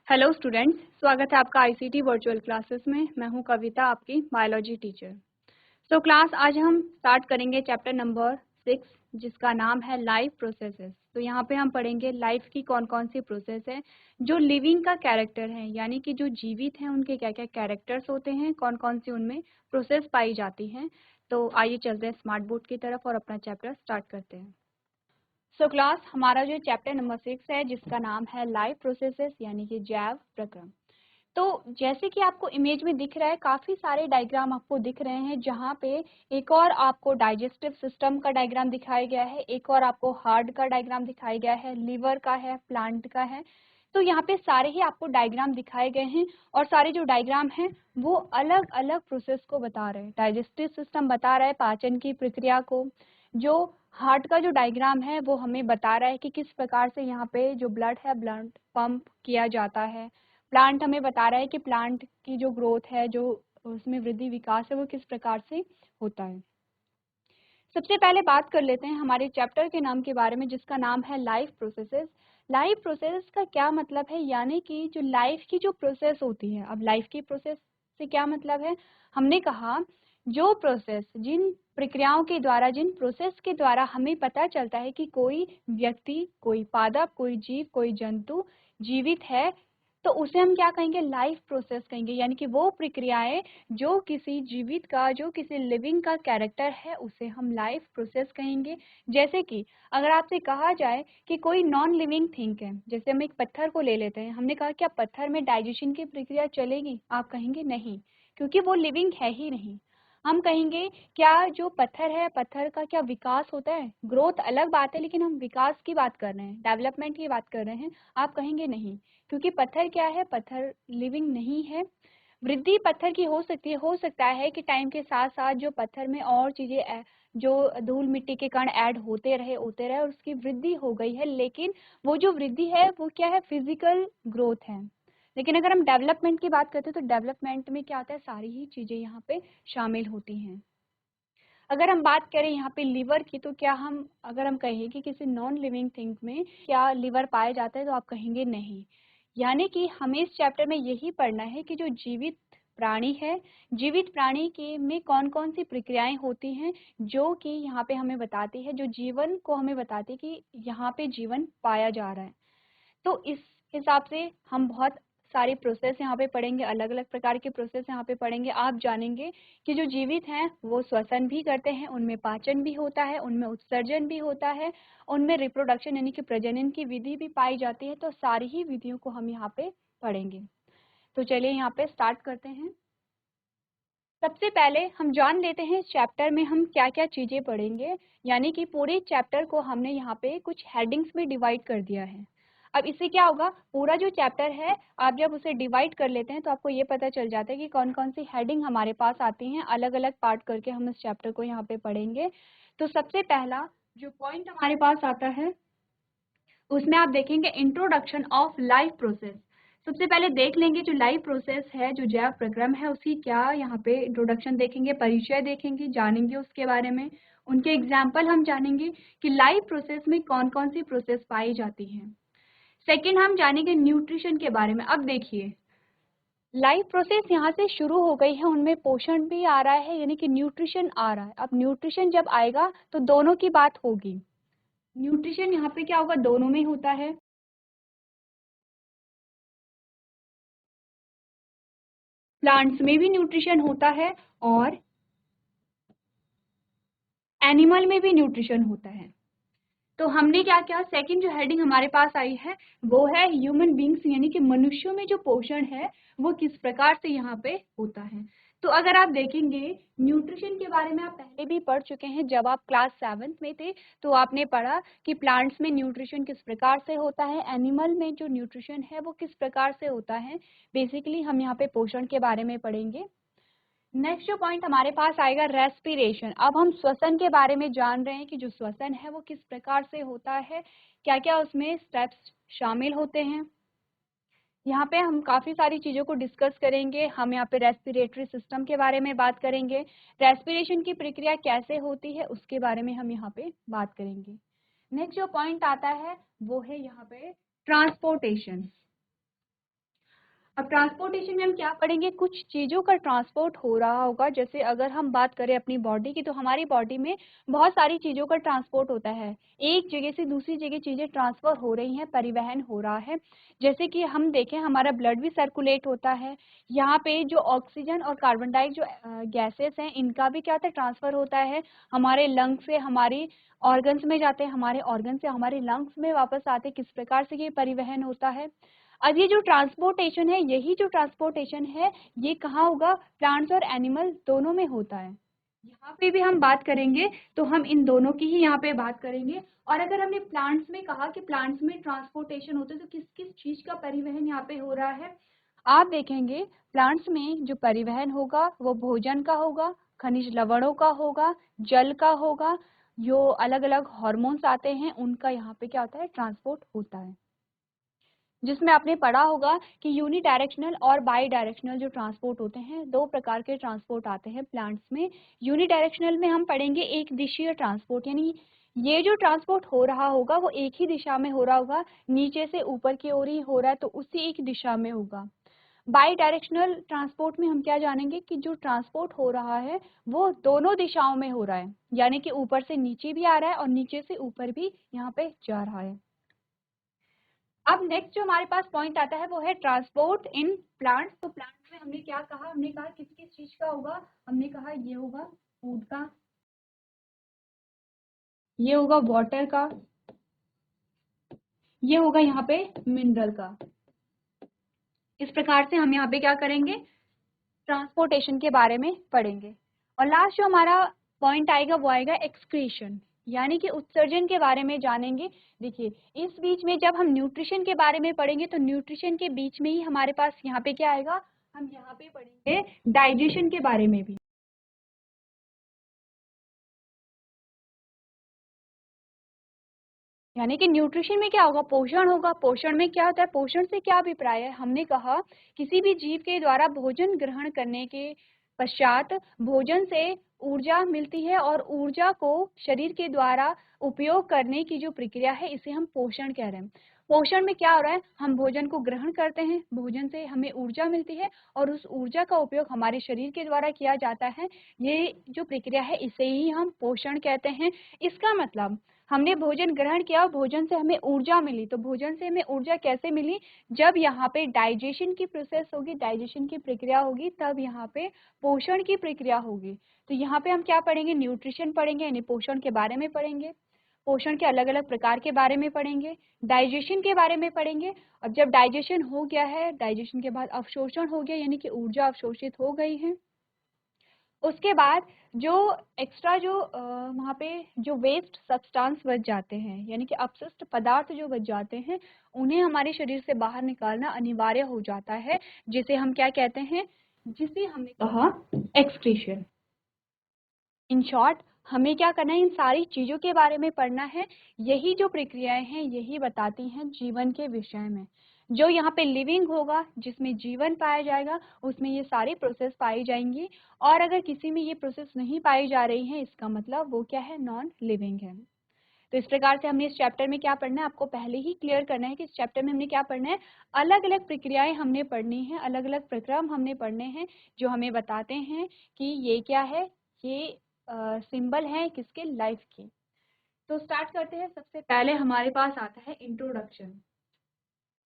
Hello students, स्वागत है आपका आईसीटी वर्चुअल क्लासेस में। मैं हूं कविता, आपकी बायोलॉजी टीचर। क्लास आज हम स्टार्ट करेंगे चैप्टर नंबर 6 जिसका नाम है लाइफ प्रोसेसेस। तो यहाँ पे हम पढ़ेंगे लाइफ की कौन कौन सी प्रोसेस है, जो लिविंग का कैरेक्टर है, यानी कि जो जीवित हैं उनके क्या क्या कैरेक्टर्स होते हैं, कौन कौन सी उनमें प्रोसेस पाई जाती हैं। तो आइए चलते हैं स्मार्ट बोर्ड की तरफ और अपना चैप्टर स्टार्ट करते हैं। क्लास हमारा जो चैप्टर नंबर 6 है जिसका नाम है लाइफ प्रोसेसेस यानी कि जैव प्रक्रम। तो जैसे कि आपको इमेज में दिख रहा है, काफ़ी सारे डायग्राम आपको दिख रहे हैं, जहाँ पे एक और आपको डाइजेस्टिव सिस्टम का डायग्राम दिखाया गया है, एक और आपको हार्ट का डायग्राम दिखाया गया है, लिवर का है, प्लांट का है। तो यहाँ पे सारे ही आपको डायग्राम दिखाए गए हैं और सारे जो डायग्राम हैं वो अलग अलग प्रोसेस को बता रहे हैं। डाइजेस्टिव सिस्टम बता रहा है पाचन की प्रक्रिया को, जो हार्ट का जो डायग्राम है वो हमें बता रहा है कि किस प्रकार से यहाँ पे जो ब्लड है, ब्लड पंप किया जाता है। प्लांट हमें बता रहा है कि प्लांट की जो ग्रोथ है, जो उसमें वृद्धि विकास है, वो किस प्रकार से होता है। सबसे पहले बात कर लेते हैं हमारे चैप्टर के नाम के बारे में जिसका नाम है लाइफ प्रोसेसेस। लाइफ प्रोसेस का क्या मतलब है, यानी कि जो लाइफ की जो प्रोसेस होती है। अब लाइफ की प्रोसेस से क्या मतलब है, हमने कहा जो प्रोसेस, जिन प्रक्रियाओं के द्वारा, जिन प्रोसेस के द्वारा हमें पता चलता है कि कोई व्यक्ति, कोई पादप, कोई जीव, कोई जंतु जीवित है, तो उसे हम क्या कहेंगे, लाइफ प्रोसेस कहेंगे। यानी कि वो प्रक्रियाएं जो किसी जीवित का, जो किसी लिविंग का कैरेक्टर है, उसे हम लाइफ प्रोसेस कहेंगे। जैसे कि अगर आपसे कहा जाए कि कोई नॉन लिविंग थिंग है, जैसे हम एक पत्थर को ले लेते हैं, हमने कहा क्या पत्थर में डाइजेशन की प्रक्रिया चलेगी? आप कहेंगे नहीं, क्योंकि वो लिविंग है ही नहीं। हम कहेंगे क्या जो पत्थर है, पत्थर का क्या विकास होता है? ग्रोथ अलग बात है, लेकिन हम विकास की बात कर रहे हैं, डेवलपमेंट की बात कर रहे हैं। आप कहेंगे नहीं, क्योंकि पत्थर क्या है, पत्थर लिविंग नहीं है। वृद्धि पत्थर की हो सकती है, हो सकता है कि टाइम के साथ साथ जो पत्थर में और चीजें, जो धूल मिट्टी के कण ऐड होते रहे और उसकी वृद्धि हो गई है, लेकिन वो जो वृद्धि है वो क्या है, फिजिकल ग्रोथ है। लेकिन अगर हम डेवलपमेंट की बात करते हैं तो डेवलपमेंट में क्या आता है, सारी ही चीजें यहाँ पे शामिल होती हैं। अगर हम बात करें यहाँ पे लिवर की, तो क्या हम, अगर हम कहें कि किसी नॉन लिविंग थिंग में क्या लिवर पाया जाता है, तो आप कहेंगे नहीं। यानी कि हमें इस चैप्टर में यही पढ़ना है कि जो जीवित प्राणी है, जीवित प्राणी के में कौन कौन सी प्रक्रियाएं होती हैं जो कि यहाँ पे हमें बताती है, जो जीवन को हमें बताती है कि यहाँ पे जीवन पाया जा रहा है। तो इस हिसाब से हम बहुत सारी प्रोसेस यहाँ पे पढ़ेंगे, अलग अलग प्रकार के प्रोसेस यहाँ पे पढ़ेंगे। आप जानेंगे कि जो जीवित हैं वो श्वसन भी करते हैं, उनमें पाचन भी होता है, उनमें उत्सर्जन भी होता है, उनमें रिप्रोडक्शन यानी कि प्रजनन की विधि भी पाई जाती है। तो सारी ही विधियों को हम यहाँ पे पढ़ेंगे। तो चलिए यहाँ पे स्टार्ट करते हैं। सबसे पहले हम जान लेते हैं इस चैप्टर में हम क्या क्या चीजें पढ़ेंगे। यानी कि पूरे चैप्टर को हमने यहाँ पे कुछ हेडिंग्स में डिवाइड कर दिया है। अब इससे क्या होगा, पूरा जो चैप्टर है आप जब उसे डिवाइड कर लेते हैं तो आपको ये पता चल जाता है कि कौन कौन सी हेडिंग हमारे पास आती हैं। अलग अलग पार्ट करके हम इस चैप्टर को यहाँ पे पढ़ेंगे। तो सबसे पहला जो पॉइंट हमारे पास आता है उसमें आप देखेंगे इंट्रोडक्शन ऑफ लाइफ प्रोसेस। सबसे पहले देख लेंगे जो लाइफ प्रोसेस है, जो जैव प्रक्रम है, उसकी क्या यहाँ पे इंट्रोडक्शन देखेंगे, परिचय देखेंगे, जानेंगे उसके बारे में, उनके एग्जाम्पल हम जानेंगे कि लाइफ प्रोसेस में कौन कौन सी प्रोसेस पाई जाती हैं। सेकेंड हम जानेंगे न्यूट्रिशन के बारे में। अब देखिए लाइफ प्रोसेस यहाँ से शुरू हो गई है, उनमें पोषण भी आ रहा है, यानी कि न्यूट्रिशन आ रहा है। अब न्यूट्रिशन जब आएगा तो दोनों की बात होगी। न्यूट्रिशन यहाँ पे क्या होगा, दोनों में होता है। प्लांट्स में भी न्यूट्रिशन होता है और एनिमल में भी न्यूट्रिशन होता है। तो हमने क्या किया, सेकंड जो हेडिंग हमारे पास आई है वो है ह्यूमन बींग्स, यानी कि मनुष्यों में जो पोषण है वो किस प्रकार से यहाँ पे होता है। तो अगर आप देखेंगे न्यूट्रिशन के बारे में आप पहले भी पढ़ चुके हैं, जब आप क्लास 7th में थे तो आपने पढ़ा कि प्लांट्स में न्यूट्रिशन किस प्रकार से होता है, एनिमल में जो न्यूट्रिशन है वो किस प्रकार से होता है। बेसिकली हम यहाँ पे पोषण के बारे में पढ़ेंगे। नेक्स्ट जो पॉइंट हमारे पास आएगा रेस्पिरेशन। अब हम श्वसन के बारे में जान रहे हैं कि जो श्वसन है वो किस प्रकार से होता है, क्या क्या उसमें स्टेप्स शामिल होते हैं। यहाँ पे हम काफ़ी सारी चीज़ों को डिस्कस करेंगे। हम यहाँ पे रेस्पिरेटरी सिस्टम के बारे में बात करेंगे, रेस्पिरेशन की प्रक्रिया कैसे होती है उसके बारे में हम यहाँ पे बात करेंगे। नेक्स्ट जो पॉइंट आता है वो है यहाँ पे ट्रांसपोर्टेशन। अब ट्रांसपोर्टेशन में हम क्या पढ़ेंगे, कुछ चीज़ों का ट्रांसपोर्ट हो रहा होगा। जैसे अगर हम बात करें अपनी बॉडी की, तो हमारी बॉडी में बहुत सारी चीज़ों का ट्रांसपोर्ट होता है। एक जगह से दूसरी जगह चीज़ें ट्रांसफ़र हो रही हैं, परिवहन हो रहा है। जैसे कि हम देखें, हमारा ब्लड भी सर्कुलेट होता है। यहाँ पे जो ऑक्सीजन और कार्बन डाइऑक्साइड जो गैसेस हैं, इनका भी क्या होता है, ट्रांसफ़र होता है। हमारे लंग्स से हमारी ऑर्गन्स में जाते हैं, हमारे ऑर्गन से हमारे लंग्स में वापस आते हैं। किस प्रकार से ये परिवहन होता है। अब ये जो ट्रांसपोर्टेशन है, यही जो ट्रांसपोर्टेशन है, ये कहाँ होगा, प्लांट्स और एनिमल्स दोनों में होता है। यहाँ पे भी हम बात करेंगे तो हम इन दोनों की ही यहाँ पे बात करेंगे। और अगर हमने प्लांट्स में कहा कि प्लांट्स में ट्रांसपोर्टेशन होता है, तो किस किस चीज का परिवहन यहाँ पे हो रहा है, आप देखेंगे प्लांट्स में जो परिवहन होगा वो भोजन का होगा, खनिज लवणों का होगा, जल का होगा। जो अलग अलग हार्मोन्स आते हैं, उनका यहाँ पे क्या होता है, ट्रांसपोर्ट होता है। जिसमें आपने पढ़ा होगा कि यूनी डायरेक्शनल और बाई डायरेक्शनल जो ट्रांसपोर्ट होते हैं, दो प्रकार के ट्रांसपोर्ट आते हैं प्लांट्स में। यूनी डायरेक्शनल में हम पढ़ेंगे एक दिशीय ट्रांसपोर्ट, यानी ये जो ट्रांसपोर्ट हो रहा होगा वो एक ही दिशा में हो रहा होगा, नीचे से ऊपर की ओर ही हो रहा है, तो उसी एक दिशा में होगा। बाई डायरेक्शनल ट्रांसपोर्ट में हम क्या जानेंगे कि जो ट्रांसपोर्ट हो रहा है वो दोनों दिशाओं में हो रहा है, यानी कि ऊपर से नीचे भी आ रहा है और नीचे से ऊपर भी यहाँ पे जा रहा है। अब नेक्स्ट जो हमारे पास पॉइंट आता है वो है ट्रांसपोर्ट इन प्लांट्स। तो प्लांट्स में हमने क्या कहा, हमने कहा किस किस चीज का होगा, हमने कहा ये होगा फूड का, ये होगा वाटर का, ये होगा यहाँ पे मिनरल का। इस प्रकार से हम यहाँ पे क्या करेंगे, ट्रांसपोर्टेशन के बारे में पढ़ेंगे। और लास्ट जो हमारा पॉइंट आएगा वो आएगा एक्सक्रीशन, यानी कि उत्सर्जन के बारे में जानेंगे। देखिए, इस बीच में जब हम न्यूट्रिशन के बारे में पढ़ेंगे तो न्यूट्रिशन के बीच में ही हमारे पास यहाँ पे क्या आएगा, हम यहाँ पे पढ़ेंगे डाइजेशन के बारे में भी। यानी कि न्यूट्रिशन में क्या होगा, पोषण होगा। पोषण में क्या होता है, पोषण से क्या अभिप्राय है, हमने कहा किसी भी जीव के द्वारा भोजन ग्रहण करने के पश्चात भोजन से ऊर्जा मिलती है, और ऊर्जा को शरीर के द्वारा उपयोग करने की जो प्रक्रिया है, इसे हम पोषण कह रहे हैं। पोषण में क्या हो रहा है, हम भोजन को ग्रहण करते हैं, भोजन से हमें ऊर्जा मिलती है और उस ऊर्जा का उपयोग हमारे शरीर के द्वारा किया जाता है। ये जो प्रक्रिया है, इसे ही हम पोषण कहते हैं। इसका मतलब हमने भोजन ग्रहण किया, भोजन से हमें ऊर्जा मिली। तो भोजन से हमें ऊर्जा कैसे मिली, जब यहाँ पे डाइजेशन की प्रोसेस होगी, डाइजेशन की प्रक्रिया होगी, तब यहाँ पे पोषण की प्रक्रिया होगी। तो यहाँ पे हम क्या पढ़ेंगे, न्यूट्रिशन पढ़ेंगे, यानी पोषण के बारे में पढ़ेंगे, पोषण के अलग अलग प्रकार के बारे में पढ़ेंगे, डाइजेशन के बारे में पढ़ेंगे। और जब डाइजेशन हो गया है, डाइजेशन के बाद अवशोषण हो गया, यानी कि ऊर्जा अवशोषित हो गई है। उसके बाद जो एक्स्ट्रा जो वहाँ पे जो वेस्ट सब्सटेंस बच जाते हैं, यानी कि अपशिष्ट पदार्थ जो बच जाते हैं, उन्हें हमारे शरीर से बाहर निकालना अनिवार्य हो जाता है, जिसे हम क्या कहते हैं, जिसे हमने कहा एक्सक्रीशन। इन शॉर्ट, हमें क्या करना है, इन सारी चीज़ों के बारे में पढ़ना है। यही जो प्रक्रियाएं हैं, यही बताती हैं जीवन के विषय में। जो यहाँ पे लिविंग होगा, जिसमें जीवन पाया जाएगा, उसमें ये सारी प्रोसेस पाई जाएंगी। और अगर किसी में ये प्रोसेस नहीं पाई जा रही है, इसका मतलब वो क्या है, नॉन लिविंग है। तो इस प्रकार से हमने इस चैप्टर में क्या पढ़ना है, आपको पहले ही क्लियर करना है कि इस चैप्टर में हमने क्या पढ़ना है। अलग अलग प्रक्रियाएं हमने पढ़नी है, अलग अलग प्रक्रम हमने पढ़ने हैं, जो हमें बताते हैं कि ये क्या है, ये सिंबल है किसके, लाइफ के। तो स्टार्ट करते हैं। सबसे पहले हमारे पास आता है इंट्रोडक्शन।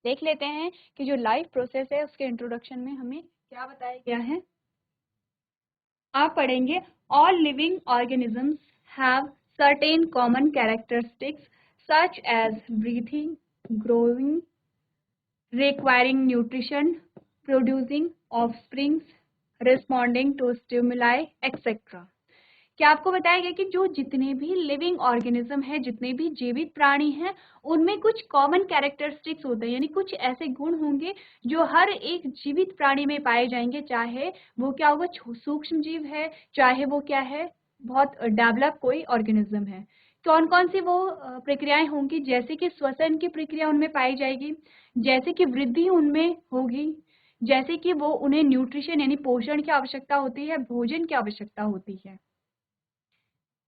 देख लेते हैं कि जो लाइफ प्रोसेस है, उसके इंट्रोडक्शन में हमें क्या बताया गया है। आप पढ़ेंगे, all living organisms have certain common characteristics such as breathing, growing, requiring nutrition, producing offsprings, responding to stimuli, etc. क्या आपको बताया गया कि जो जितने भी लिविंग ऑर्गेनिज्म है, जितने भी जीवित प्राणी हैं, उनमें कुछ कॉमन कैरेक्टरिस्टिक्स होते हैं, यानी कुछ ऐसे गुण होंगे जो हर एक जीवित प्राणी में पाए जाएंगे, चाहे वो क्या होगा, सूक्ष्म जीव है, चाहे वो क्या है, बहुत डेवलप कोई ऑर्गेनिज्म है। कौन कौन सी वो प्रक्रियाएं होंगी, जैसे कि श्वसन की प्रक्रिया उनमें पाई जाएगी, जैसे कि वृद्धि उनमें होगी, जैसे कि वो उन्हें न्यूट्रिशन यानी पोषण की आवश्यकता होती है, भोजन की आवश्यकता होती है।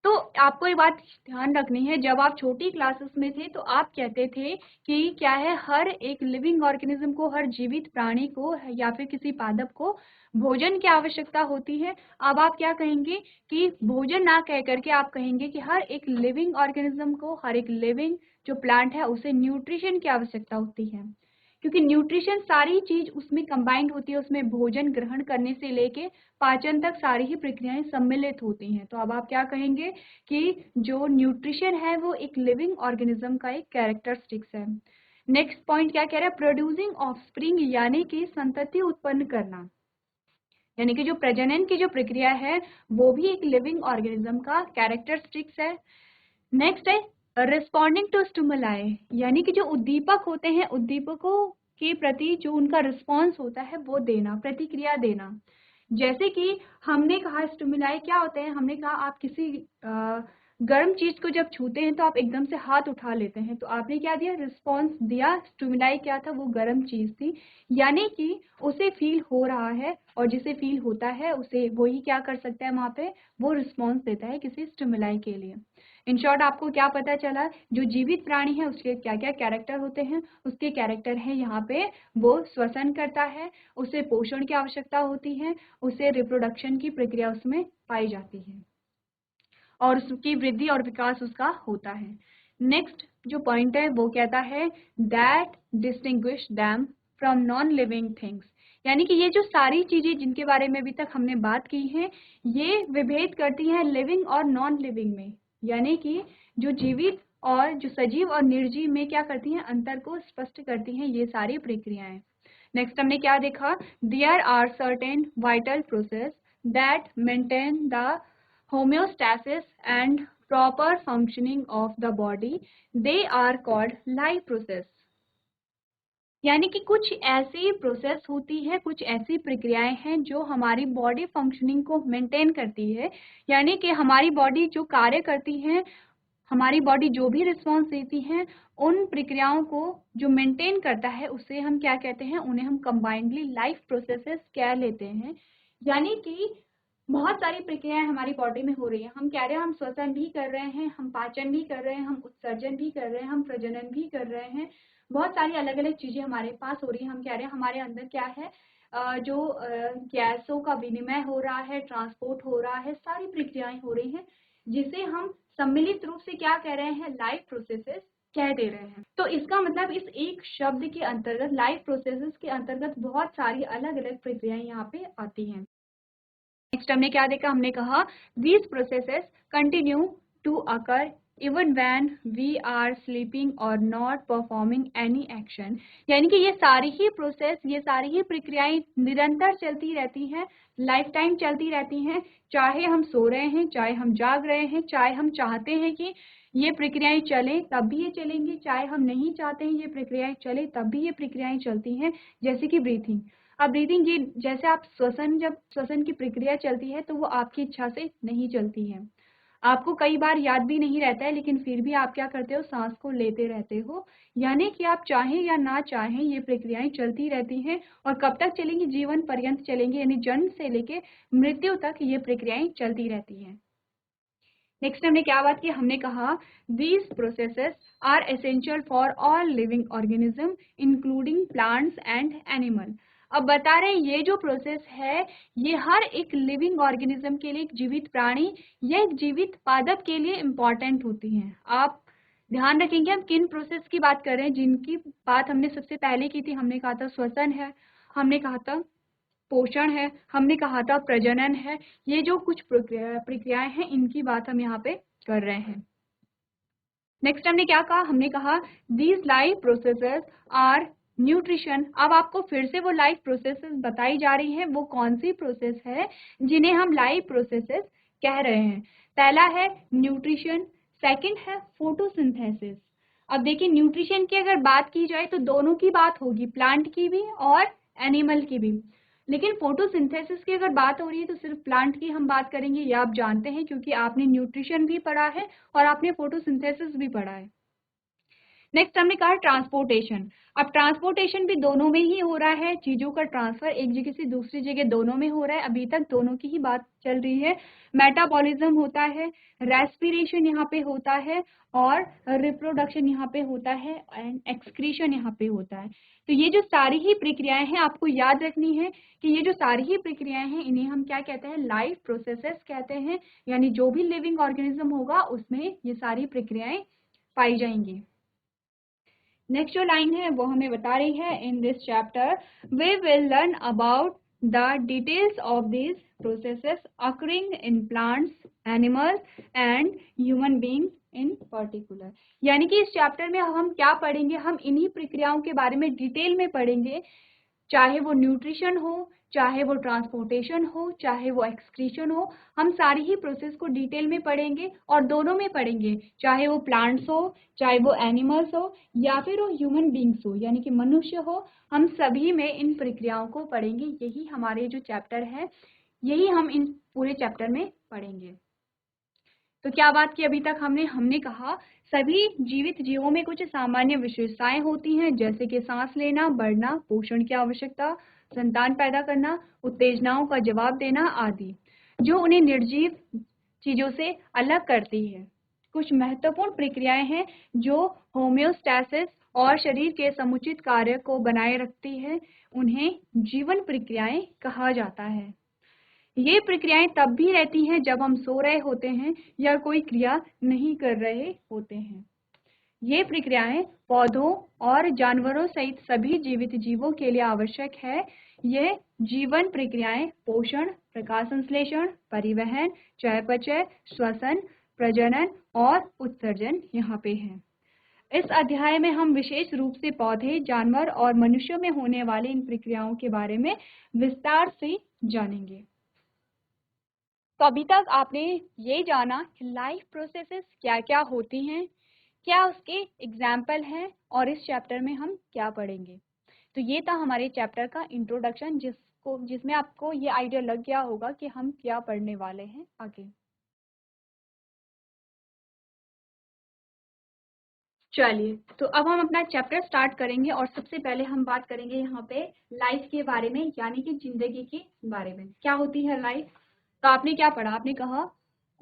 तो आपको एक बात ध्यान रखनी है, जब आप छोटी क्लासेस में थे तो आप कहते थे कि क्या है, हर एक लिविंग ऑर्गेनिज्म को, हर जीवित प्राणी को या फिर किसी पादप को भोजन की आवश्यकता होती है। अब आप क्या कहेंगे कि भोजन ना कह करके आप कहेंगे कि हर एक लिविंग ऑर्गेनिज्म को, हर एक लिविंग जो प्लांट है उसे न्यूट्रिशन की आवश्यकता होती है, क्योंकि न्यूट्रिशन सारी चीज उसमें कंबाइंड होती है, उसमें भोजन ग्रहण करने से लेके पाचन तक सारी ही प्रक्रियाएं सम्मिलित होती हैं। तो अब आप क्या कहेंगे कि जो न्यूट्रिशन है वो एक लिविंग ऑर्गेनिज्म का एक कैरेक्टरिस्टिक्स है। नेक्स्ट पॉइंट क्या कह रहा है, प्रोड्यूसिंग ऑफस्प्रिंग, यानी कि संतति उत्पन्न करना, यानी कि जो प्रजनन की जो प्रक्रिया है वो भी एक लिविंग ऑर्गेनिज्म का कैरेक्टरिस्टिक्स है। नेक्स्ट है रिस्पॉन्डिंग टू स्टिमुलाई, यानी कि जो उद्दीपक होते हैं, उद्दीपकों के प्रति जो उनका रिस्पॉन्स होता है वो देना, प्रतिक्रिया देना। जैसे कि हमने कहा स्टिमुलाई क्या होते हैं, हमने कहा आप किसी गर्म चीज को जब छूते हैं तो आप एकदम से हाथ उठा लेते हैं, तो आपने क्या दिया, रिस्पॉन्स दिया। स्टिमुलाई क्या था, वो गर्म चीज थी, यानी कि उसे फील हो रहा है, और जिसे फील होता है उसे वही क्या कर सकता है, वहां पे वो रिस्पॉन्स देता है किसी स्टिमुलाई के लिए। इन शॉर्ट आपको क्या पता चला, जो जीवित प्राणी है उसके क्या क्या कैरेक्टर होते हैं, उसके कैरेक्टर है यहाँ पे, वो श्वसन करता है, उसे पोषण की आवश्यकता होती है, उसे रिप्रोडक्शन की प्रक्रिया उसमें पाई जाती है, और उसकी वृद्धि और विकास उसका होता है। नेक्स्ट जो पॉइंट है वो कहता है that distinguish them from non living things, यानी कि ये जो सारी चीजें जिनके बारे में अभी तक हमने बात की है, ये विभेद करती हैं लिविंग और नॉन लिविंग में, यानी कि जो जीवित और जो सजीव और निर्जीव में क्या करती हैं, अंतर को स्पष्ट करती हैं ये सारी प्रक्रियाएं। नेक्स्ट हमने क्या देखा, there are certain vital process that maintain the homeostasis and proper functioning of the body, they are called life process, यानी कि कुछ ऐसी प्रोसेस होती है, कुछ ऐसी प्रक्रियाएं हैं जो हमारी बॉडी फंक्शनिंग को मेंटेन करती है, यानी कि हमारी बॉडी जो कार्य करती है, हमारी बॉडी जो भी रिस्पॉन्स देती है, उन प्रक्रियाओं को जो मेंटेन करता है उसे हम क्या कहते हैं, उन्हें हम कंबाइंडली लाइफ प्रोसेसेस कह लेते हैं। यानी कि बहुत सारी प्रक्रियाएं हमारी बॉडी में हो रही है, हम कह रहे हैं हम श्वसन भी कर रहे हैं, हम पाचन भी कर रहे हैं, हम उत्सर्जन भी कर रहे हैं, हम प्रजनन भी कर रहे हैं, बहुत सारी अलग अलग चीजें हमारे पास हो रही है। हम कह रहे हैं हमारे अंदर क्या है, जो गैसों का विनिमय हो रहा है, ट्रांसपोर्ट हो रहा है, सारी प्रक्रियाएं हो रही हैं, जिसे हम सम्मिलित रूप से क्या कह रहे हैं, लाइफ प्रोसेसेस कह दे रहे हैं। तो इसका मतलब इस एक शब्द के अंतर्गत, लाइफ प्रोसेसेस के अंतर्गत बहुत सारी अलग अलग प्रक्रियाएं यहाँ पे आती हैं। नेक्स्ट हमने क्या देखा, हमने कहा these processes continue to occur even when we are sleeping or not performing any action, यानी कि ये सारी ही प्रोसेस, ये सारी ही प्रक्रियाएं निरंतर चलती रहती हैं, लाइफ टाइम चलती रहती हैं, चाहे हम सो रहे हैं, चाहे हम जाग रहे हैं, चाहे हम चाहते हैं कि ये प्रक्रियाएं चलें तब भी ये चलेंगी, चाहे हम नहीं चाहते हैं ये प्रक्रियाएं चले तब भी ये प्रक्रियाएं चलती हैं। जैसे कि ब्रीथिंग, अब ब्रीथिंग ये जैसे आप श्वसन, जब श्वसन की प्रक्रिया चलती है तो वो आपकी इच्छा से नहीं चलती है, आपको कई बार याद भी नहीं रहता है, लेकिन फिर भी आप क्या करते हो, सांस को लेते रहते हो, यानी कि आप चाहें या ना चाहें ये प्रक्रियाएं चलती रहती हैं, और कब तक चलेंगी, जीवन पर्यंत चलेंगी, यानी जन्म से लेके मृत्यु तक ये प्रक्रियाएं चलती रहती हैं। नेक्स्ट हमने क्या बात की, हमने कहा these processes are essential for all living organism including plants and animal। अब बता रहे हैं ये जो प्रोसेस है ये हर एक लिविंग ऑर्गेनिज्म के लिए, एक जीवित प्राणी या एक जीवित पादप के लिए इम्पॉर्टेंट होती हैं। आप ध्यान रखेंगे हम किन प्रोसेस की बात कर रहे हैं, जिनकी बात हमने सबसे पहले की थी, हमने कहा था श्वसन है, हमने कहा था पोषण है, हमने कहा था प्रजनन है, ये जो कुछ प्रक्रियाएं हैं इनकी बात हम यहाँ पे कर रहे हैं। नेक्स्ट हमने क्या कहा, हमने कहा these life processes are nutrition. अब आपको फिर से वो लाइफ प्रोसेसेस बताई जा रही हैं, वो कौन सी प्रोसेस है जिन्हें हम लाइफ प्रोसेसेस कह रहे हैं। पहला है न्यूट्रिशन, सेकंड है फोटोसिंथेसिस। अब देखिए न्यूट्रिशन की अगर बात की जाए तो दोनों की बात होगी, प्लांट की भी और एनिमल की भी, लेकिन फोटोसिंथेसिस की अगर बात हो रही है तो सिर्फ प्लांट की हम बात करेंगे, ये आप जानते हैं क्योंकि आपने न्यूट्रिशन भी पढ़ा है और आपने फोटोसिंथेसिस भी पढ़ा है। नेक्स्ट हमने कहा ट्रांसपोर्टेशन। अब ट्रांसपोर्टेशन भी दोनों में ही हो रहा है, चीजों का ट्रांसफर एक जगह से दूसरी जगह दोनों में हो रहा है। अभी तक दोनों की ही बात चल रही है। मेटाबॉलिज्म होता है, रेस्पिरेशन यहाँ पे होता है, और रिप्रोडक्शन यहाँ पे होता है, एंड एक्सक्रीशन यहाँ पे होता है। तो ये जो सारी ही प्रक्रियाएं हैं आपको याद रखनी है कि ये जो सारी ही प्रक्रियाएं हैं इन्हें हम क्या कहते हैं, लाइफ प्रोसेसेस कहते हैं। यानी जो भी लिविंग ऑर्गेनिज्म होगा उसमें ये सारी प्रक्रियाएं पाई जाएंगी। नेक्स्ट जो लाइन है वो हमें बता रही है, in this chapter we will learn about the details of this processes occurring in plants, animals and human beings in particular. यानी कि इस चैप्टर में हम क्या पढ़ेंगे, हम इन्हीं प्रक्रियाओं के बारे में डिटेल में पढ़ेंगे, चाहे वो न्यूट्रिशन हो, चाहे वो ट्रांसपोर्टेशन हो, चाहे वो एक्सक्रीशन हो। हम सारी ही प्रोसेस को डिटेल में पढ़ेंगे और दोनों में पढ़ेंगे, चाहे वो प्लांट्स हो, चाहे वो एनिमल्स हो, या फिर वो ह्यूमन बींग्स हो यानी कि मनुष्य हो। हम सभी में इन प्रक्रियाओं को पढ़ेंगे। यही हमारे जो चैप्टर है, यही हम इन पूरे चैप्टर में पढ़ेंगे। तो क्या बात की अभी तक हमने कहा सभी जीवित जीवों में कुछ सामान्य विशेषताएं होती हैं, जैसे कि सांस लेना, बढ़ना, पोषण की आवश्यकता, संतान पैदा करना, उत्तेजनाओं का जवाब देना आदि, जो उन्हें निर्जीव चीजों से अलग करती है। कुछ महत्वपूर्ण प्रक्रियाएं हैं जो होम्योस्टैसिस और शरीर के समुचित कार्य को बनाए रखती है। उन्हें जीवन प्रक्रियाएं कहा जाता है। ये प्रक्रियाएं तब भी रहती हैं जब हम सो रहे होते हैं या कोई क्रिया नहीं कर रहे होते हैं। ये प्रक्रियाएं पौधों और जानवरों सहित सभी जीवित जीवों के लिए आवश्यक है। ये जीवन प्रक्रियाएं पोषण, प्रकाश संश्लेषण, परिवहन, चयापचय, श्वसन, प्रजनन और उत्सर्जन यहाँ पे हैं। इस अध्याय में हम विशेष रूप से पौधे, जानवर और मनुष्यों में होने वाली इन प्रक्रियाओं के बारे में विस्तार से जानेंगे। तो अभी तक आपने ये जाना कि लाइफ प्रोसेसेस क्या क्या होती हैं, क्या उसके एग्जाम्पल हैं, और इस चैप्टर में हम क्या पढ़ेंगे। तो ये था हमारे चैप्टर का इंट्रोडक्शन, जिसमें आपको ये आइडिया लग गया होगा कि हम क्या पढ़ने वाले हैं आगे। चलिए, तो अब हम अपना चैप्टर स्टार्ट करेंगे और सबसे पहले हम बात करेंगे यहाँ पे लाइफ के बारे में, यानी कि जिंदगी के बारे में। क्या होती है लाइफ? तो आपने क्या पढ़ा? आपने कहा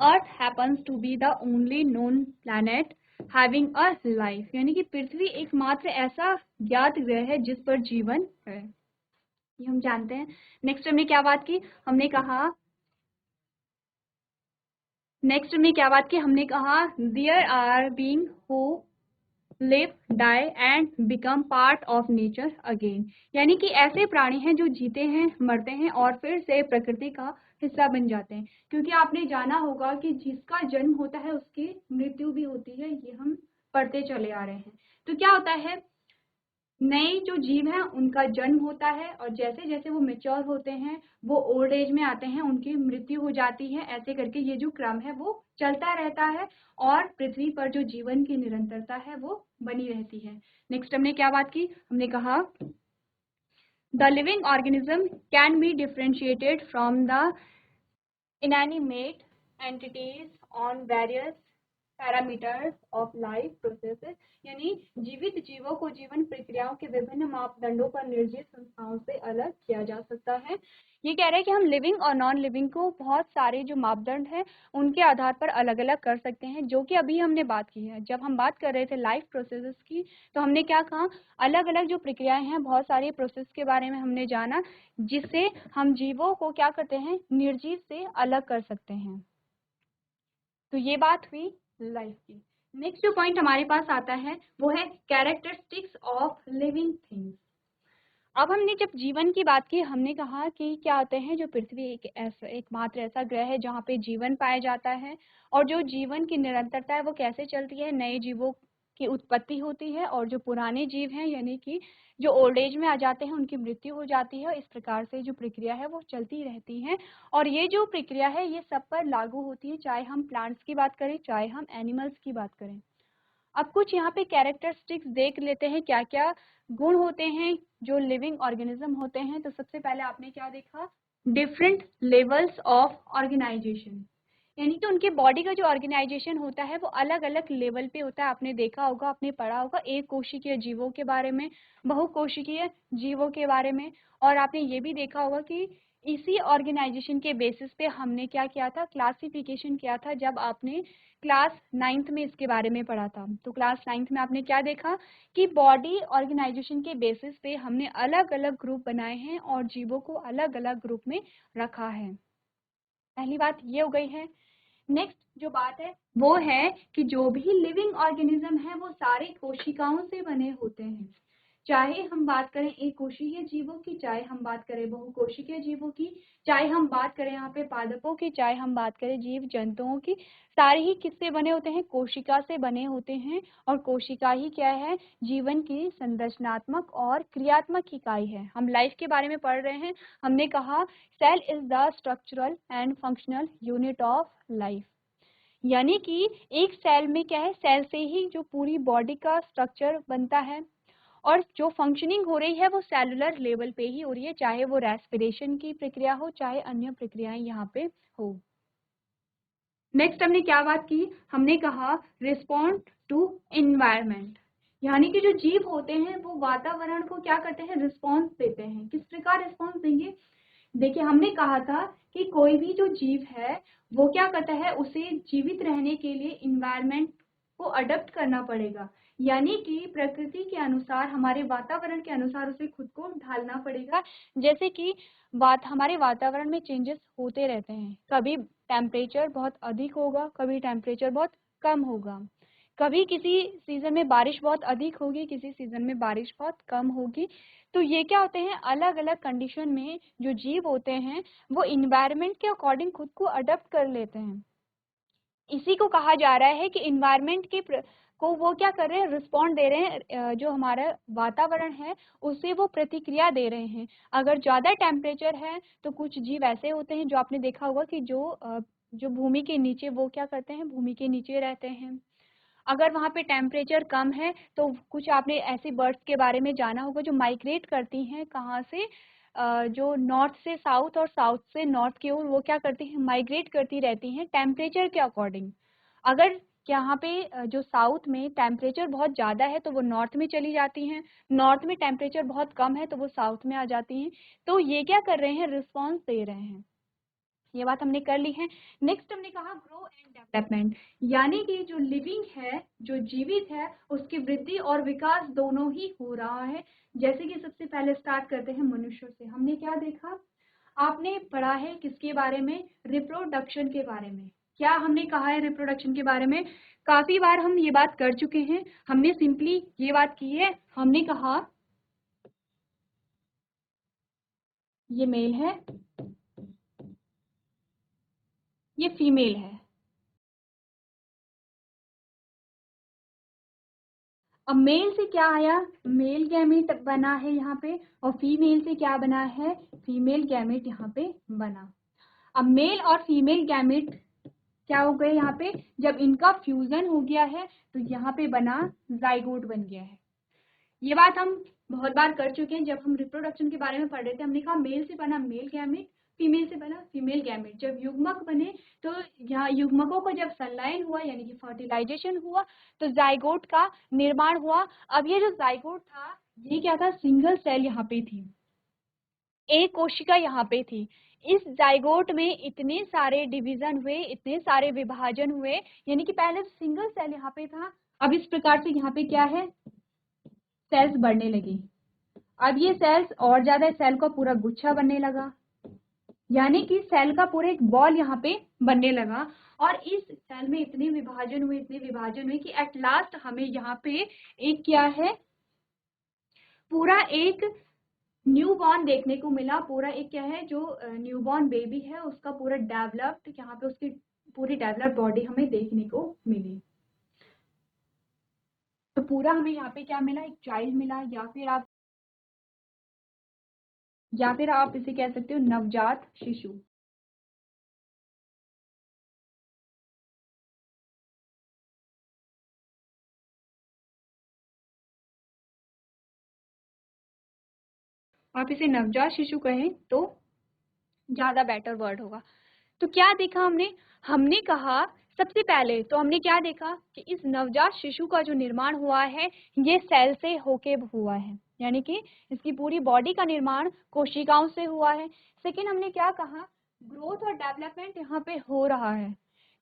earth happens to be the only known planet having a life, यानी कि पृथ्वी एकमात्र ऐसा ज्ञात ग्रह है जिस पर जीवन है, ये हम जानते हैं। नेक्स्ट हमने क्या बात की? हमने कहा हमने कहा there are being who live, die and become part of nature again, यानी कि ऐसे प्राणी हैं जो जीते हैं, मरते हैं और फिर से प्रकृति का हिस्सा बन जाते हैं। क्योंकि आपने जाना होगा कि जिसका जन्म होता है उसकी मृत्यु भी होती है, ये हम पढ़ते चले आ रहे हैं। तो क्या होता है, नए जो जीव हैं उनका जन्म होता है और जैसे जैसे वो मेच्योर होते हैं, वो ओल्ड एज में आते हैं, उनकी मृत्यु हो जाती है। ऐसे करके ये जो क्रम है वो चलता रहता है और पृथ्वी पर जो जीवन की निरंतरता है वो बनी रहती है। नेक्स्ट हमने क्या बात की? हमने कहा the living organism can be differentiated from the inanimate entities on various parameters of life processes, यानी जीवित जीवों को जीवन प्रक्रियाओं के विभिन्न मापदंडों पर निर्जीव संस्थाओं से अलग किया जा सकता है। ये कह रहे हैं कि हम लिविंग और नॉन लिविंग को बहुत सारे जो मापदंड हैं उनके आधार पर अलग अलग कर सकते हैं, जो कि अभी हमने बात की है। जब हम बात कर रहे थे लाइफ प्रोसेसेस की, तो हमने क्या कहा, अलग अलग जो प्रक्रियाएं हैं, बहुत सारी प्रोसेस के बारे में हमने जाना, जिससे हम जीवों को क्या करते हैं, निर्जीव से अलग कर सकते हैं। तो ये बात हुई लाइफ की। नेक्स्ट जो पॉइंट हमारे पास आता है वो है कैरेक्टरिस्टिक्स ऑफ लिविंग थिंग्स। अब हमने जब जीवन की बात की, हमने कहा कि क्या होते हैं, जो पृथ्वी एकमात्र ऐसा ग्रह है जहाँ पे जीवन पाया जाता है, और जो जीवन की निरंतरता है वो कैसे चलती है, नए जीवों की उत्पत्ति होती है और जो पुराने जीव हैं यानी कि जो ओल्ड एज में आ जाते हैं उनकी मृत्यु हो जाती है। इस प्रकार से जो प्रक्रिया है वो चलती रहती है, और ये जो प्रक्रिया है ये सब पर लागू होती है, चाहे हम प्लांट्स की बात करें चाहे हम एनिमल्स की बात करें। अब कुछ यहाँ पे कैरेक्टरिस्टिक्स देख लेते हैं, क्या क्या गुण होते हैं जो लिविंग ऑर्गेनिज्म होते हैं। तो सबसे पहले आपने क्या देखा, डिफरेंट लेवल्स ऑफ ऑर्गेनाइजेशन, यानी कि उनके बॉडी का जो ऑर्गेनाइजेशन होता है वो अलग अलग लेवल पे होता है। आपने देखा होगा, आपने पढ़ा होगा एक कोशिकीय जीवों के बारे में, बहुकोशिकीय जीवों के बारे में, और आपने ये भी देखा होगा कि इसी ऑर्गेनाइजेशन के बेसिस पे हमने क्या किया था, क्लासिफिकेशन किया था जब आपने क्लास 9th में इसके बारे में पढ़ा था। तो क्लास 9th में आपने क्या देखा कि बॉडी ऑर्गेनाइजेशन के बेसिस पे हमने अलग अलग ग्रुप बनाए हैं और जीवों को अलग अलग ग्रुप में रखा है। पहली बात ये हो गई है। नेक्स्ट जो बात है वो है कि जो भी लिविंग ऑर्गेनिज्म है वो सारे कोशिकाओं से बने होते हैं। चाहे हम बात करें एक कोशिकीय जीवों की, चाहे हम बात करें बहुकोशिकीय जीवों की, चाहे हम बात करें यहाँ पे पादपों की, चाहे हम बात करें जीव जंतुओं की, सारे ही किससे बने होते हैं, कोशिका से बने होते हैं। और कोशिका ही क्या है, जीवन की संरचनात्मक और क्रियात्मक इकाई है। हम लाइफ के बारे में पढ़ रहे हैं, हमने कहा cell is the structural and functional unit of life. यानी कि एक सेल में क्या है, सेल से ही जो पूरी बॉडी का स्ट्रक्चर बनता है और जो फंक्शनिंग हो रही है वो सेलुलर लेवल पे ही हो रही है, चाहे वो रेस्पिरेशन की प्रक्रिया हो, चाहे अन्य प्रक्रियाएं यहाँ पे हो। नेक्स्ट हमने क्या बात की, हमने कहा रिस्पॉन्ड टू एनवायरनमेंट, यानी कि जो जीव होते हैं वो वातावरण को क्या करते हैं, रिस्पॉन्स देते हैं। किस प्रकार रिस्पॉन्स देंगे, देखिए हमने कहा था कि कोई भी जो जीव है वो क्या करता है, उसे जीवित रहने के लिए इन्वायरमेंट को अडॉप्ट करना पड़ेगा, यानी कि प्रकृति के अनुसार, हमारे वातावरण के अनुसार उसे खुद को ढालना पड़ेगा। जैसे कि हमारे वातावरण में चेंजेस होते रहते हैं, कभी टेम्परेचर बहुत अधिक होगा, कभी टेम्परेचर बहुत कम होगा, कभी किसी सीजन में बारिश बहुत अधिक होगी, किसी सीजन में बारिश बहुत कम होगी। तो ये क्या होते हैं, अलग अलग कंडीशन में जो जीव होते हैं वो इन्वायरमेंट के अकॉर्डिंग खुद को अडॉप्ट कर लेते हैं। इसी को कहा जा रहा है कि इन्वायरमेंट के को वो क्या कर रहे हैं, रिस्पॉन्ड दे रहे हैं, जो हमारा वातावरण है उससे वो प्रतिक्रिया दे रहे हैं। अगर ज़्यादा टेम्परेचर है तो कुछ जीव ऐसे होते हैं जो आपने देखा होगा कि जो भूमि के नीचे वो क्या करते हैं, भूमि के नीचे रहते हैं। अगर वहाँ पे टेम्परेचर कम है तो कुछ आपने ऐसी बर्ड्स के बारे में जाना होगा जो माइग्रेट करती हैं, कहाँ से, जो नॉर्थ से साउथ और साउथ से नॉर्थ की ओर वो क्या करती हैं, माइग्रेट करती रहती हैं टेम्परेचर के अकॉर्डिंग। अगर यहाँ पे जो साउथ में टेम्परेचर बहुत ज़्यादा है तो वो नॉर्थ में चली जाती हैं, नॉर्थ में टेम्परेचर बहुत कम है तो वो साउथ में आ जाती हैं। तो ये क्या कर रहे हैं, रिस्पॉन्स दे रहे हैं। ये बात हमने कर ली है। नेक्स्ट हमने कहा ग्रो एंड डेवलपमेंट, यानी कि जो लिविंग है, जो जीवित है, उसकी वृद्धि और विकास दोनों ही हो रहा है। जैसे कि सबसे पहले स्टार्ट करते हैं मनुष्य से। हमने क्या देखा, आपने पढ़ा है किसके बारे में, रिप्रोडक्शन के बारे में। क्या हमने कहा है रिप्रोडक्शन के बारे में, काफी बार हम ये बात कर चुके हैं। हमने सिंपली ये बात की है, हमने कहा ये मेल है, ये फीमेल है। अब मेल से क्या आया, मेल गैमेट बना है यहाँ पे, और फीमेल से क्या बना है, फीमेल गैमेट यहाँ पे बना। अब मेल और फीमेल गैमेट क्या हो गए यहाँ पे, जब इनका फ्यूजन हो गया है तो यहाँ पे बना जाइगोट बन गया है। ये बात हम बहुत बार कर चुके हैं। जब हम रिप्रोडक्शन के बारे में पढ़ रहे थे हमने कहा मेल से बना मेल गैमेट, फीमेल से बना फीमेल गैमेट। जब युग्मक बने तो यहाँ युग्मकों को जब संलयन हुआ यानी कि फर्टिलाइजेशन हुआ तो जाइगोट का निर्माण हुआ। अब ये जो जाइगोट था ये क्या था, सिंगल सेल यहाँ पे थी, एक कोशिका यहाँ पे थी। इस जाइगोट में इतने सारे डिवीजन हुए, इतने सारे विभाजन हुए, यानी कि पहले सिंगल सेल यहाँ पे था, अब इस प्रकार से यहाँ पे क्या है, सेल्स बढ़ने लगी। अब ये सेल्स और ज्यादा, सेल का पूरा गुच्छा बनने लगा, यानी कि सेल का पूरा एक बॉल यहाँ पे बनने लगा। और इस सेल में इतने विभाजन हुए, इतने विभाजन हुए कि एट लास्ट हमें यहाँ पे एक क्या है, पूरा एक न्यूबॉर्न देखने को मिला। पूरा एक क्या है, जो न्यूबॉर्न बेबी है उसका पूरा डेवलप्ड, यहाँ पे उसकी पूरी डेवलप्ड बॉडी हमें देखने को मिली। तो पूरा हमें यहाँ पे क्या मिला, एक चाइल्ड मिला, या फिर आप इसे कह सकते हो नवजात शिशु। आप इसे नवजात शिशु कहें तो ज्यादा बेटर वर्ड होगा। तो क्या देखा हमने, हमने कहा सबसे पहले तो हमने क्या देखा कि इस नवजात शिशु का जो निर्माण हुआ है ये सेल से होके हुआ है, यानी कि इसकी पूरी बॉडी का निर्माण कोशिकाओं से हुआ है। सेकेंड हमने क्या कहा, ग्रोथ और डेवलपमेंट यहाँ पे हो रहा है।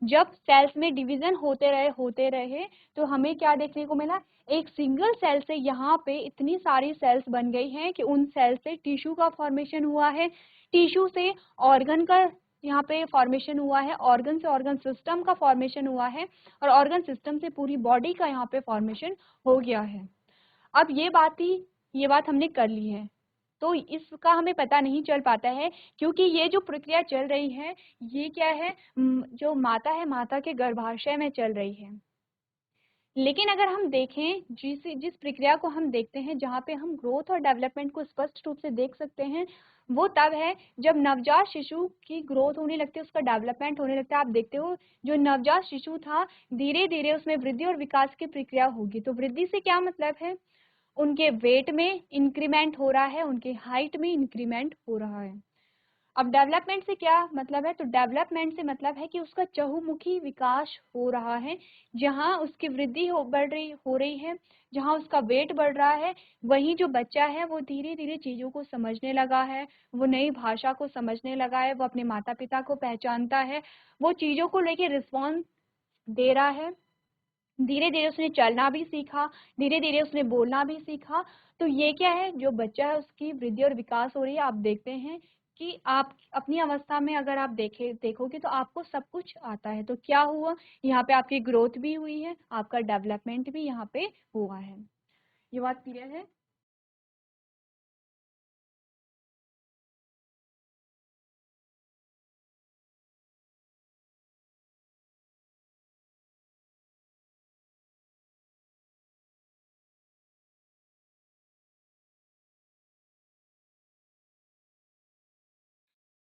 जब सेल्स में डिवीजन होते रहे तो हमें क्या देखने को मिला, एक सिंगल सेल से यहाँ पे इतनी सारी सेल्स बन गई हैं कि उन सेल से टिश्यू का फॉर्मेशन हुआ है, टिश्यू से ऑर्गन का यहाँ पे फॉर्मेशन हुआ है, ऑर्गन से ऑर्गन सिस्टम का फॉर्मेशन हुआ है और ऑर्गन सिस्टम से पूरी बॉडी का यहाँ पे फॉर्मेशन हो गया है। अब ये बात हमने कर ली है, तो इसका हमें पता नहीं चल पाता है क्योंकि ये जो प्रक्रिया चल रही है ये क्या है, जो माता है माता के गर्भाशय में चल रही है। लेकिन अगर हम देखें जिस प्रक्रिया को हम देखते हैं जहाँ पे हम ग्रोथ और डेवलपमेंट को स्पष्ट रूप से देख सकते हैं, वो तब है जब नवजात शिशु की ग्रोथ होने लगती है, उसका डेवलपमेंट होने लगता है। आप देखते हो जो नवजात शिशु था धीरे धीरे उसमें वृद्धि और विकास की प्रक्रिया होगी। तो वृद्धि से क्या मतलब है, उनके वेट में इंक्रीमेंट हो रहा है, उनके हाइट में इंक्रीमेंट हो रहा है। अब डेवलपमेंट से क्या मतलब है, तो डेवलपमेंट से मतलब है कि उसका चहुमुखी विकास हो रहा है, जहाँ उसकी वृद्धि हो रही है, जहाँ उसका वेट बढ़ रहा है, वहीं जो बच्चा है वो धीरे धीरे चीज़ों को समझने लगा है, वो नई भाषा को समझने लगा है, वो अपने माता पिता को पहचानता है, वो चीज़ों को लेके रिस्पॉन्स दे रहा है। धीरे धीरे उसने चलना भी सीखा, धीरे धीरे उसने बोलना भी सीखा। तो ये क्या है, जो बच्चा है उसकी वृद्धि और विकास हो रही है। आप देखते हैं कि आप अपनी अवस्था में अगर आप देखोगे तो आपको सब कुछ आता है। तो क्या हुआ, यहाँ पे आपकी ग्रोथ भी हुई है, आपका डेवलपमेंट भी यहाँ पे हुआ है। ये बात क्लियर है।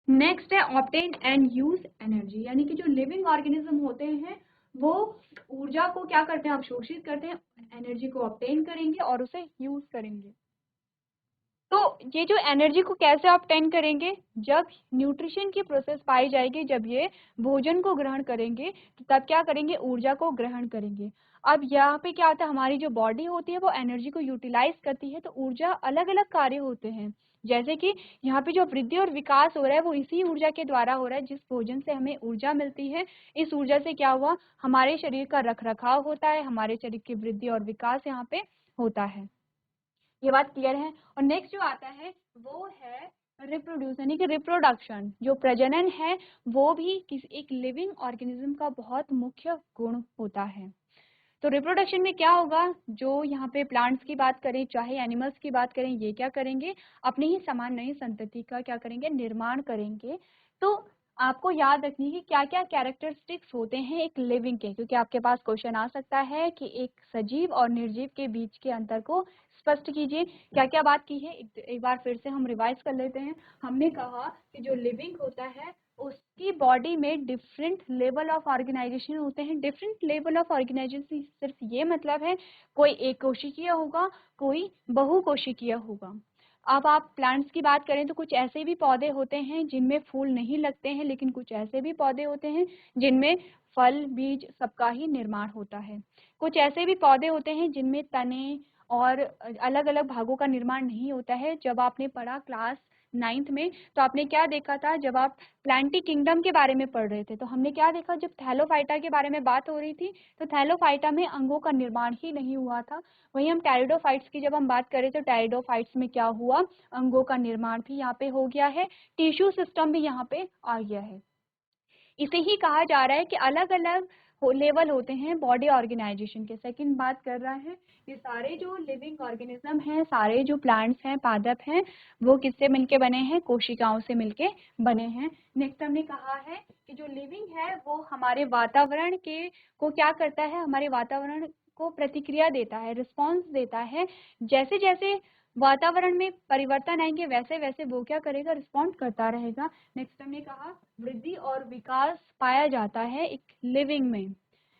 नेक्स्ट है ऑब्टेन एंड यूज एनर्जी, यानी कि जो लिविंग ऑर्गेनिज्म होते हैं वो ऊर्जा को क्या करते हैं, अवशोषित करते हैं, एनर्जी को ऑब्टेन करेंगे और उसे यूज करेंगे। तो ये जो एनर्जी को कैसे ऑब्टेन करेंगे, जब न्यूट्रिशन की प्रोसेस पाई जाएगी, जब ये भोजन को ग्रहण करेंगे तो तब क्या करेंगे, ऊर्जा को ग्रहण करेंगे। अब यहाँ पे क्या होता है, हमारी जो बॉडी होती है वो एनर्जी को यूटिलाइज करती है। तो ऊर्जा अलग अलग कार्य होते हैं, जैसे कि यहाँ पे जो वृद्धि और विकास हो रहा है वो इसी ऊर्जा के द्वारा हो रहा है, जिस भोजन से हमें ऊर्जा मिलती है। इस ऊर्जा से क्या हुआ, हमारे शरीर का रख रखाव होता है, हमारे शरीर की वृद्धि और विकास यहाँ पे होता है। ये बात क्लियर है। और नेक्स्ट जो आता है वो है रिप्रोड्यूस, यानी कि रिप्रोडक्शन, जो प्रजनन है वो भी किसी एक लिविंग ऑर्गेनिज्म का बहुत मुख्य गुण होता है। तो रिप्रोडक्शन में क्या होगा, जो यहाँ पे प्लांट्स की बात करें चाहे एनिमल्स की बात करें, ये क्या करेंगे, अपनी ही समान नई संतति का क्या करेंगे, निर्माण करेंगे। तो आपको याद रखनी है कि क्या क्या कैरेक्टरिस्टिक्स होते हैं एक लिविंग के, क्योंकि आपके पास क्वेश्चन आ सकता है कि एक सजीव और निर्जीव के बीच के अंतर को स्पष्ट कीजिए। क्या क्या बात की है, एक बार फिर से हम रिवाइज कर लेते हैं। हमने कहा कि जो लिविंग होता है उसकी बॉडी में डिफरेंट लेवल ऑफ ऑर्गेनाइजेशन होते हैं। डिफरेंट लेवल ऑफ ऑर्गेनाइजेशन सिर्फ ये मतलब है कोई एक कोशिकीय होगा, कोई बहुकोशिकीय होगा। अब आप प्लांट्स की बात करें तो कुछ ऐसे भी पौधे होते हैं जिनमें फूल नहीं लगते हैं, लेकिन कुछ ऐसे भी पौधे होते हैं जिनमें फल बीज सबका ही निर्माण होता है। कुछ ऐसे भी पौधे होते हैं जिनमें तने और अलग अलग भागों का निर्माण नहीं होता है। जब आपने पढ़ा क्लास 9th में तो आपने क्या देखा था, जब आप प्लांटी किंगडम के बारे में पढ़ रहे थे तो हमने क्या देखा, जब थैलोफाइटा के बारे में बात हो रही थी तो थैलोफाइटा में अंगों का निर्माण ही नहीं हुआ था। वहीं हम टेरिडोफाइट्स की जब हम बात करें तो टेरिडोफाइट्स में क्या हुआ, अंगों का निर्माण भी यहाँ पे हो गया है, टिश्यू सिस्टम भी यहाँ पे आ गया है। इसे ही कहा जा रहा है कि अलग अलग लेवल होते हैं बॉडी ऑर्गेनाइजेशन के। सेकंड बात कर रहा है ये सारे जो लिविंग ऑर्गेनिज्म हैं, सारे जो प्लांट्स हैं, पादप हैं, वो किससे मिलके बने हैं, कोशिकाओं से मिलके बने हैं। नेक्स्ट हमने कहा है कि जो लिविंग है वो हमारे वातावरण के को क्या करता है, हमारे वातावरण को प्रतिक्रिया देता है, रिस्पॉन्स देता है। जैसे जैसे वातावरण में परिवर्तन आएंगे वैसे वैसे वो क्या करेगा, रिस्पॉन्ड करता रहेगा। नेक्स्ट हमने कहा वृद्धि और विकास पाया जाता है एक लिविंग में।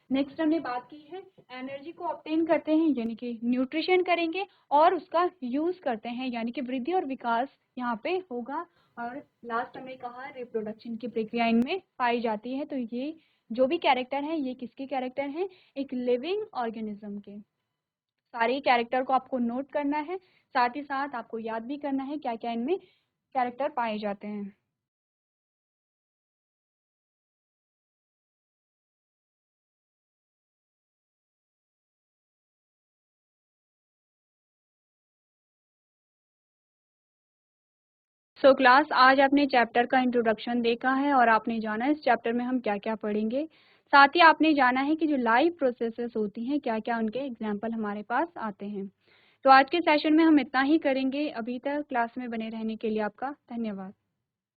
नेक्स्ट हमने बात की है एनर्जी को ऑब्टेन करते हैं यानी कि न्यूट्रिशन करेंगे और उसका यूज़ करते हैं यानी कि वृद्धि और विकास यहाँ पे होगा। और लास्ट हमने कहा रिप्रोडक्शन की प्रक्रिया इनमें पाई जाती है। तो ये जो भी कैरेक्टर हैं ये किसके कैरेक्टर हैं? एक लिविंग ऑर्गेनिज्म के। सारे कैरेक्टर को आपको नोट करना है, साथ ही साथ आपको याद भी करना है क्या क्या इनमें कैरेक्टर पाए जाते हैं। क्लास आज आपने चैप्टर का इंट्रोडक्शन देखा है और आपने जाना इस चैप्टर में हम क्या क्या पढ़ेंगे। साथ ही आपने जाना है कि जो लाइव प्रोसेसेस होती हैं क्या क्या उनके एग्जाम्पल हमारे पास आते हैं। तो आज के सेशन में हम इतना ही करेंगे। अभी तक क्लास में बने रहने के लिए आपका धन्यवाद।